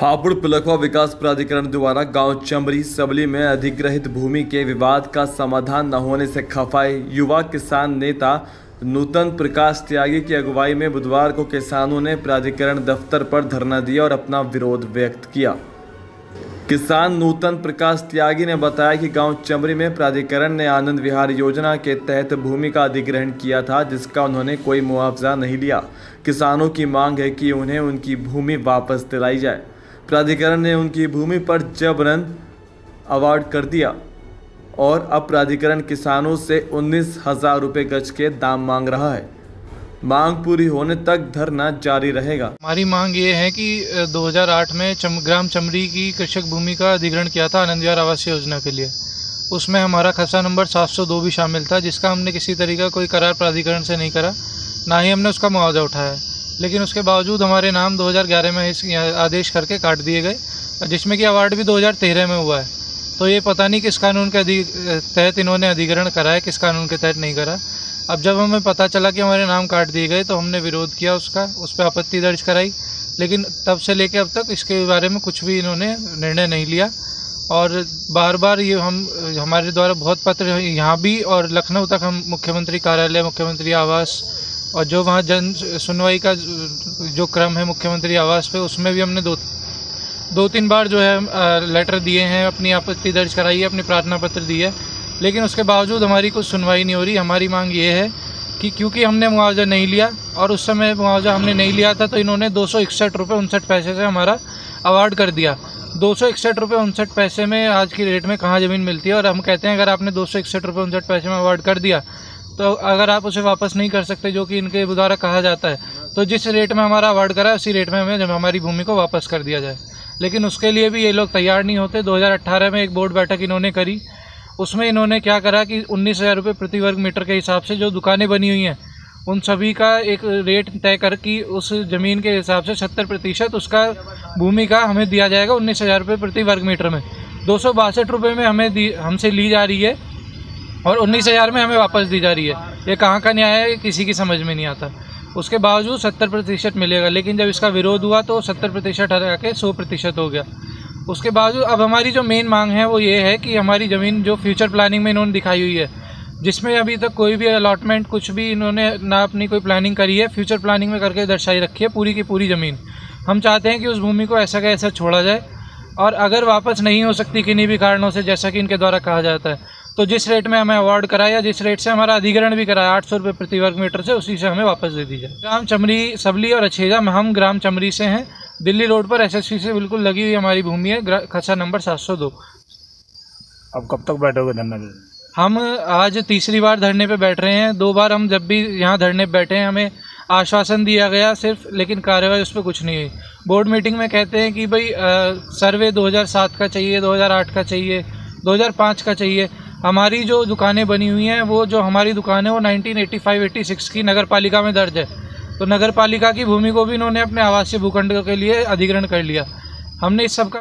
हापुड़ पिलखवा विकास प्राधिकरण द्वारा गांव चमरी सबली में अधिग्रहित भूमि के विवाद का समाधान न होने से खफाए युवा किसान नेता नूतन प्रकाश त्यागी की अगुवाई में बुधवार को किसानों ने प्राधिकरण दफ्तर पर धरना दिया और अपना विरोध व्यक्त किया। किसान नूतन प्रकाश त्यागी ने बताया कि गांव चमरी में प्राधिकरण ने आनंद विहार योजना के तहत भूमि का अधिग्रहण किया था, जिसका उन्होंने कोई मुआवजा नहीं लिया। किसानों की मांग है कि उन्हें उनकी भूमि वापस दिलाई जाए। प्राधिकरण ने उनकी भूमि पर जबरन अवार्ड कर दिया और अब प्राधिकरण किसानों से 19,000 रुपये गज के दाम मांग रहा है। मांग पूरी होने तक धरना जारी रहेगा। हमारी मांग ये है कि 2008 में ग्राम चमरी की कृषक भूमि का अधिग्रहण किया था आनंद विहार आवास योजना के लिए। उसमें हमारा खसरा नंबर 702 भी शामिल था, जिसका हमने किसी तरीका कोई करार प्राधिकरण से नहीं करा, ना ही हमने उसका मुआवजा उठाया। लेकिन उसके बावजूद हमारे नाम 2011 में इस आदेश करके काट दिए गए, जिसमें कि अवार्ड भी 2013 में हुआ है। तो ये पता नहीं किस कानून के तहत इन्होंने अधिग्रहण करा है, किस कानून के तहत नहीं करा। अब जब हमें पता चला कि हमारे नाम काट दिए गए तो हमने विरोध किया उसका, उस पर आपत्ति दर्ज कराई, लेकिन तब से लेकर अब तक इसके बारे में कुछ भी इन्होंने निर्णय नहीं लिया। और बार बार ये हमारे द्वारा बहुत पत्र यहाँ भी और लखनऊ तक हम मुख्यमंत्री कार्यालय, मुख्यमंत्री आवास और जो वहाँ जन सुनवाई का जो क्रम है मुख्यमंत्री आवास पे, उसमें भी हमने दो तीन बार जो है लेटर दिए हैं, अपनी आपत्ति दर्ज कराई है, अपनी प्रार्थना पत्र दी है, लेकिन उसके बावजूद हमारी कुछ सुनवाई नहीं हो रही। हमारी मांग ये है कि क्योंकि हमने मुआवजा नहीं लिया और उस समय मुआवजा हमने नहीं लिया था, तो इन्होंने 261 रुपये 59 पैसे से हमारा अवार्ड कर दिया। 261 रुपये 59 पैसे में आज की रेट में कहाँ ज़मीन मिलती है। और हम कहते हैं अगर आपने 261 रुपये 59 पैसे में अवार्ड कर दिया, तो अगर आप उसे वापस नहीं कर सकते, जो कि इनके द्वारा कहा जाता है, तो जिस रेट में हमारा अवार्ड करा है उसी रेट में हमें हमारी भूमि को वापस कर दिया जाए। लेकिन उसके लिए भी ये लोग तैयार नहीं होते। 2018 में एक बोर्ड बैठक इन्होंने करी, उसमें इन्होंने क्या करा कि 19,000 रुपये प्रति वर्ग मीटर के हिसाब से जो दुकानें बनी हुई हैं उन सभी का एक रेट तय कर कि उस ज़मीन के हिसाब से 70% उसका भूमि का हमें दिया जाएगा 19,000 रुपये प्रति वर्ग मीटर में। 262 रुपये में हमसे ली जा रही है और 19,000 में हमें वापस दी जा रही है। ये कहाँ का न्याय है, किसी की समझ में नहीं आता। उसके बावजूद 70% मिलेगा, लेकिन जब इसका विरोध हुआ तो 70% हटा के 100% हो गया। उसके बावजूद अब हमारी जो मेन मांग है वो ये है कि हमारी ज़मीन जो फ्यूचर प्लानिंग में इन्होंने दिखाई हुई है, जिसमें अभी तक कोई भी अलॉटमेंट कुछ भी इन्होंने ना अपनी कोई प्लानिंग करी है, फ्यूचर प्लानिंग में करके दर्शाई रखी है पूरी की पूरी ज़मीन। हम चाहते हैं कि उस भूमि को ऐसा का ऐसा छोड़ा जाए, और अगर वापस नहीं हो सकती किन्हीं भी कारणों से, जैसा कि इनके द्वारा कहा जाता है, तो जिस रेट में हमें अवार्ड कराया, जिस रेट से हमारा अधिग्रहण भी कराया 800 रुपये प्रति वर्ग मीटर से, उसी से हमें वापस दे दी जाए। ग्राम चमरी सबली और अछेजा में, हम ग्राम चमरी से हैं, दिल्ली रोड पर एसएससी से बिल्कुल लगी हुई हमारी भूमि है, खसरा नंबर 702। अब कब तक बैठोगे धरने पे? हम आज तीसरी बार धरने पे बैठ रहे हैं। 2 बार हम जब भी यहाँ धरने पे बैठे हैं हमें आश्वासन दिया गया सिर्फ, लेकिन कार्रवाई उस पर कुछ नहीं हुई। बोर्ड मीटिंग में कहते हैं कि भाई सर्वे 2007 का चाहिए, 2008 का चाहिए, 2005 का चाहिए। हमारी जो दुकानें बनी हुई हैं, वो जो हमारी दुकान है वो 1985-86 की नगर पालिका में दर्ज है। तो नगर पालिका की भूमि को भी इन्होंने अपने आवासीय भूखंड के लिए अधिग्रहण कर लिया। हमने इस सब का